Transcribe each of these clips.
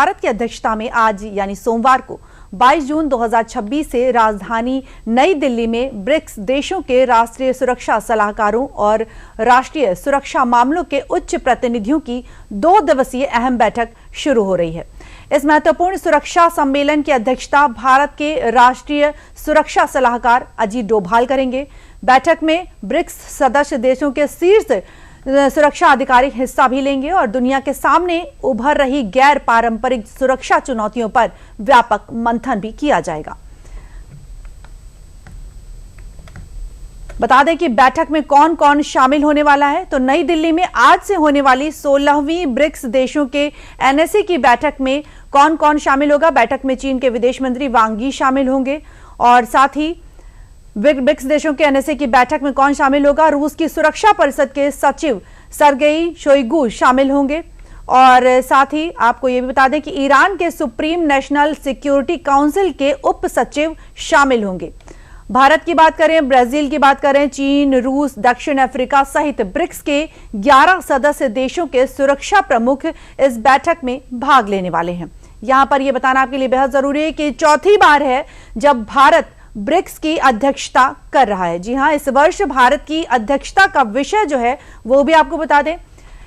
भारत की अध्यक्षता में आज यानी सोमवार को 22 जून 2026 से राजधानी नई दिल्ली में ब्रिक्स देशों के राष्ट्रीय सुरक्षा सलाहकारों और राष्ट्रीय सुरक्षा मामलों के उच्च प्रतिनिधियों की 2 दिवसीय अहम बैठक शुरू हो रही है। इस महत्वपूर्ण सुरक्षा सम्मेलन की अध्यक्षता भारत के राष्ट्रीय सुरक्षा सलाहकार अजीत डोभाल करेंगे। बैठक में ब्रिक्स सदस्य देशों के शीर्ष सुरक्षा अधिकारी हिस्सा भी लेंगे और दुनिया के सामने उभर रही गैर पारंपरिक सुरक्षा चुनौतियों पर व्यापक मंथन भी किया जाएगा। बता दें कि बैठक में कौन कौन शामिल होने वाला है। तो नई दिल्ली में आज से होने वाली 16वीं ब्रिक्स देशों के एनएसए की बैठक में कौन कौन शामिल होगा। बैठक में चीन के विदेश मंत्री वांग यी शामिल होंगे और साथ ही ब्रिक्स देशों के एनएसए की बैठक में कौन शामिल होगा। रूस की सुरक्षा परिषद के सचिव सर्गेई शोइगु शामिल होंगे और साथ ही आपको यह भी बता दें कि ईरान के सुप्रीम नेशनल सिक्योरिटी काउंसिल के उप सचिव शामिल होंगे। भारत की बात करें, ब्राजील की बात करें, चीन, रूस, दक्षिण अफ्रीका सहित ब्रिक्स के 11 सदस्य देशों के सुरक्षा प्रमुख इस बैठक में भाग लेने वाले हैं। यहां पर यह बताना आपके लिए बेहद जरूरी है कि चौथी बार है जब भारत ब्रिक्स की अध्यक्षता कर रहा है। जी हां, इस वर्ष भारत की अध्यक्षता का विषय जो है वो भी आपको बता दें।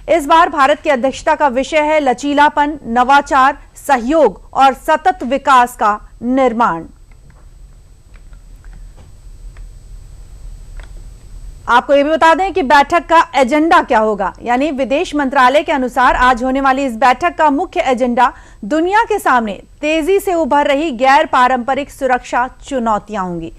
इस बार भारत की अध्यक्षता का विषय है लचीलापन, नवाचार, सहयोग और सतत विकास का निर्माण। आपको यह भी बता दें कि बैठक का एजेंडा क्या होगा। यानी विदेश मंत्रालय के अनुसार आज होने वाली इस बैठक का मुख्य एजेंडा दुनिया के सामने तेजी से उभर रही गैर पारंपरिक सुरक्षा चुनौतियां होंगी।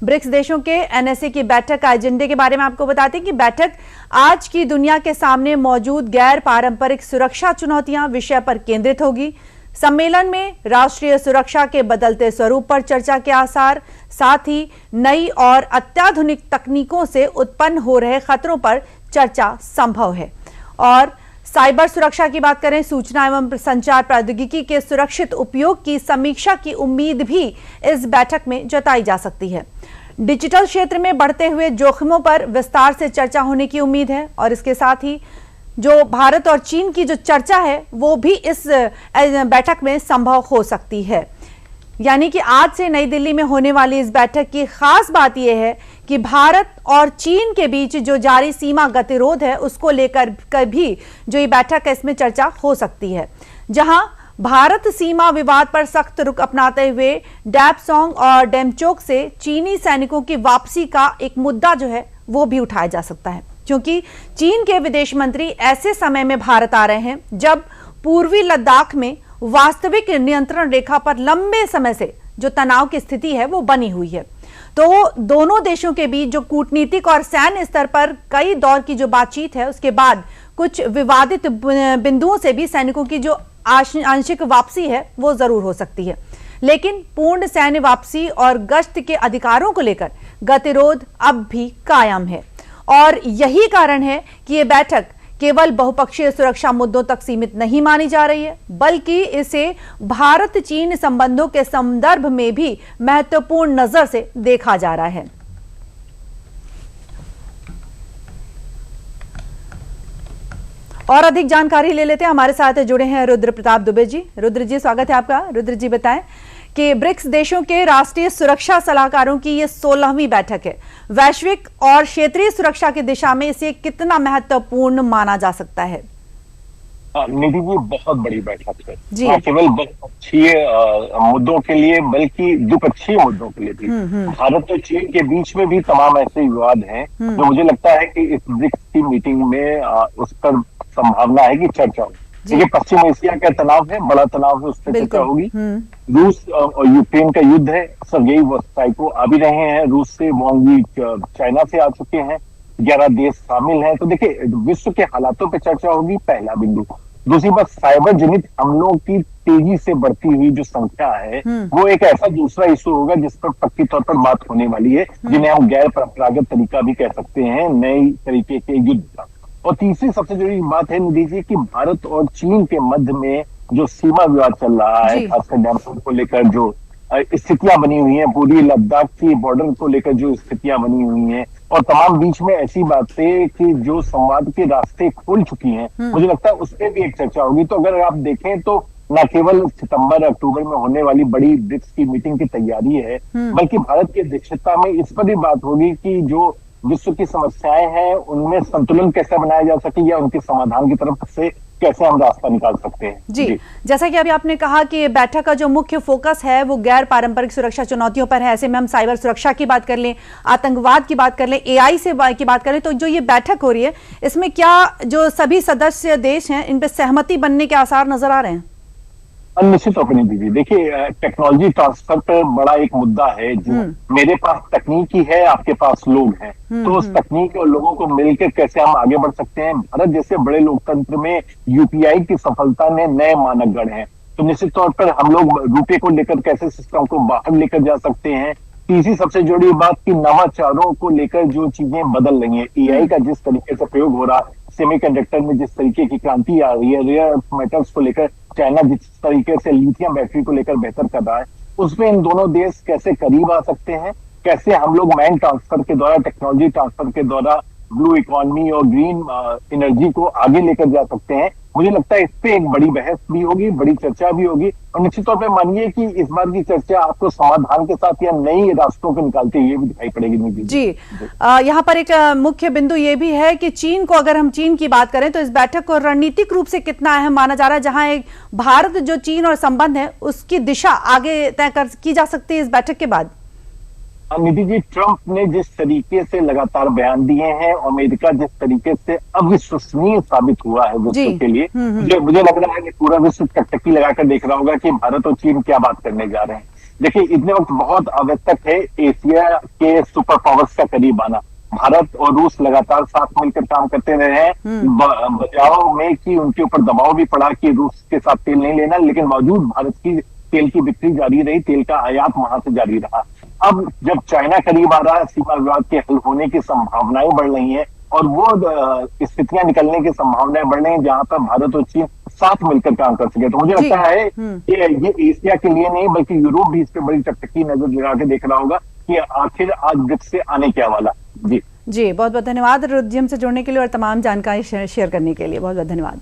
ब्रिक्स देशों के एनएसए की बैठक का एजेंडे के बारे में आपको बताते हैं कि बैठक आज की दुनिया के सामने मौजूद गैर पारंपरिक सुरक्षा चुनौतियां विषय पर केंद्रित होगी। सम्मेलन में राष्ट्रीय सुरक्षा के बदलते स्वरूप पर चर्चा के आसार, साथ ही नई और अत्याधुनिक तकनीकों से उत्पन्न हो रहे खतरों पर चर्चा संभव है। और साइबर सुरक्षा की बात करें, सूचना एवं संचार प्रौद्योगिकी के सुरक्षित उपयोग की समीक्षा की उम्मीद भी इस बैठक में जताई जा सकती है। डिजिटल क्षेत्र में बढ़ते हुए जोखिमों पर विस्तार से चर्चा होने की उम्मीद है और इसके साथ ही जो भारत और चीन की जो चर्चा है वो भी इस बैठक में संभव हो सकती है। यानी कि आज से नई दिल्ली में होने वाली इस बैठक की खास बात यह है कि भारत और चीन के बीच जो जारी सीमा गतिरोध है उसको लेकर भी जो ये बैठक है इसमें चर्चा हो सकती है। जहां भारत सीमा विवाद पर सख्त रुख अपनाते हुए डैपसोंग और डेमचोक से चीनी सैनिकों की वापसी का एक मुद्दा जो है वो भी उठाया जा सकता है, क्योंकि चीन के विदेश मंत्री ऐसे समय में भारत आ रहे हैं जब पूर्वी लद्दाख में वास्तविक नियंत्रण रेखा पर लंबे समय से जो तनाव की स्थिति है वो बनी हुई है। तो दोनों देशों के बीच जो कूटनीतिक और सैन्य स्तर पर कई दौर की जो बातचीत है उसके बाद कुछ विवादित बिंदुओं से भी सैनिकों की जो आंशिक वापसी है वो जरूर हो सकती है, लेकिन पूर्ण सैन्य वापसी और गश्त के अधिकारों को लेकर गतिरोध अब भी कायम है। और यही कारण है कि यह बैठक केवल बहुपक्षीय सुरक्षा मुद्दों तक सीमित नहीं मानी जा रही है, बल्कि इसे भारत चीन संबंधों के संदर्भ में भी महत्वपूर्ण नजर से देखा जा रहा है। और अधिक जानकारी ले लेते हैं, हमारे साथ जुड़े हैं रुद्र प्रताप दुबे जी। रुद्र जी, स्वागत है आपका। रुद्र जी, बताएं कि ब्रिक्स देशों के राष्ट्रीय सुरक्षा सलाहकारों की ये 16वीं बैठक है। वैश्विक और क्षेत्रीय सुरक्षा की दिशा में इसे कितना महत्वपूर्ण माना जा सकता है? निधि जी, बहुत बड़ी बैठक है जी। केवल बहुपक्षीय मुद्दों के लिए बल्कि द्विपक्षीय मुद्दों के लिए भी भारत और चीन के बीच में भी तमाम ऐसे विवाद हैं जो मुझे लगता है कि इस ब्रिक्स की मीटिंग में उस पर संभावना है कि चर्चा हो। देखिए, पश्चिम एशिया का तनाव है, बड़ा तनाव है, उस पर चर्चा होगी। रूस और यूक्रेन का युद्ध है, सर्गेई वोस्ताइको आ भी रहे हैं रूस से, वांग यी चाइना से आ चुके हैं, 11 देश शामिल हैं। तो देखिए, विश्व के हालातों पर चर्चा होगी, पहला बिंदु। दूसरी बात, साइबर जनित हमलों की तेजी से बढ़ती हुई जो संख्या है वो एक ऐसा दूसरा इशू होगा जिस पर पक्की तौर पर बात होने वाली है, जिन्हें हम गैर परंपरागत तरीका भी कह सकते हैं, नई तरीके के युद्ध का। और तीसरी सबसे जरूरी बात है निधि जी कि भारत और चीन के मध्य में जो सीमा विवाद चल रहा है, खासकर डैमचोक को लेकर जो स्थितियां बनी हुई हैं, पूरी लद्दाख की बॉर्डर को लेकर जो स्थितियां बनी हुई हैं, और तमाम बीच में ऐसी बातें कि जो संवाद के रास्ते खोल चुकी हैं, मुझे लगता है उस पर भी एक चर्चा होगी। तो अगर आप देखें तो न केवल सितंबर अक्टूबर में होने वाली बड़ी ब्रिक्स की मीटिंग की तैयारी है, बल्कि भारत की अध्यक्षता में इस पर भी बात होगी कि जो विश्व की समस्याएं हैं उनमें संतुलन कैसे बनाया जा सके या उनके समाधान की तरफ से कैसे हम रास्ता निकाल सकते हैं। जी, जैसा कि अभी आपने कहा कि बैठक का जो मुख्य फोकस है वो गैर पारंपरिक सुरक्षा चुनौतियों पर है। ऐसे में हम साइबर सुरक्षा की बात कर लें, आतंकवाद की बात कर लें, एआई की बात कर लें, तो जो ये बैठक हो रही है इसमें क्या जो सभी सदस्य देश हैं इन पर सहमति बनने के आसार नजर आ रहे हैं? निश्चित रूप में दीदी, देखिए टेक्नोलॉजी ट्रांसफर पर बड़ा एक मुद्दा है। जो मेरे पास तकनीकी है, आपके पास लोग हैं, तो उस तकनीक और लोगों को मिलकर कैसे हम आगे बढ़ सकते हैं। भारत जैसे बड़े लोकतंत्र में यूपीआई की सफलता ने नए मानक गढ़े हैं, तो निश्चित तौर पर हम लोग रुपए को लेकर कैसे सिस्टम को बाहर लेकर जा सकते हैं। तीसरी सबसे जरूरी बात कि नवाचारों को लेकर जो चीजें बदल रही हैं, एआई का जिस तरीके से प्रयोग हो रहा है, सेमीकंडक्टर में जिस तरीके की क्रांति आ रही है, रेयर अर्थ मेटल्स को लेकर चाइना जिस तरीके से लिथियम बैटरी को लेकर बेहतर कर रहा है, उसमें इन दोनों देश कैसे करीब आ सकते हैं, कैसे हम लोग मैन ट्रांसफर के द्वारा, टेक्नोलॉजी ट्रांसफर के द्वारा ब्लू इकोनॉमी और ग्रीन एनर्जी को आगे लेकर जा सकते हैं। मुझे लगता है इस पे एक बड़ी बहस भी होगी, बड़ी चर्चा भी होगी, और निश्चित तौर पे मानिए कि इस बार की चर्चा आपको समाधान के साथ या नई रास्तों को निकालते हुए भी दिखाई पड़ेगी। जी, यहाँ पर एक मुख्य बिंदु ये भी है कि चीन को, अगर हम चीन की बात करें तो इस बैठक को रणनीतिक रूप से कितना अहम माना जा रहा है, जहां एक भारत जो चीन और संबंध है उसकी दिशा आगे तय की जा सकती है इस बैठक के बाद। निधि जी, ट्रंप ने जिस तरीके से लगातार बयान दिए हैं, अमेरिका जिस तरीके से अविश्वसनीय साबित हुआ है विश्व के लिए, मुझे लग रहा है कि पूरा विश्व टकटकी लगाकर देख रहा होगा कि भारत और चीन क्या बात करने जा रहे हैं। देखिए, इतने वक्त बहुत आवश्यक है एशिया के सुपर पावर्स का करीब आना। भारत और रूस लगातार साथ मिलकर काम करते रहे हैं बचाव में, कि उनके ऊपर दबाव भी पड़ा कि रूस के साथ तेल नहीं लेना, लेकिन बावजूद भारत की तेल की बिक्री जारी रही, तेल का आयात वहां से जारी रहा। अब जब चाइना करीब आ रहा है, सीमा विवाद के हल होने की संभावनाएं बढ़ रही हैं, और वो स्थितियां निकलने की संभावनाएं बढ़ रही हैं जहां पर भारत और चीन साथ मिलकर काम कर सके। तो मुझे लगता है कि ये एशिया के लिए नहीं बल्कि यूरोप भी इस पर बड़ी टकटकी नजर लगा के देख रहा होगा कि आखिर आज ब्रिक्स से आने क्या वाला। जी, बहुत बहुत धन्यवाद रुद्र जी, हमसे जुड़ने के लिए और तमाम जानकारी शेयर करने के लिए बहुत बहुत धन्यवाद।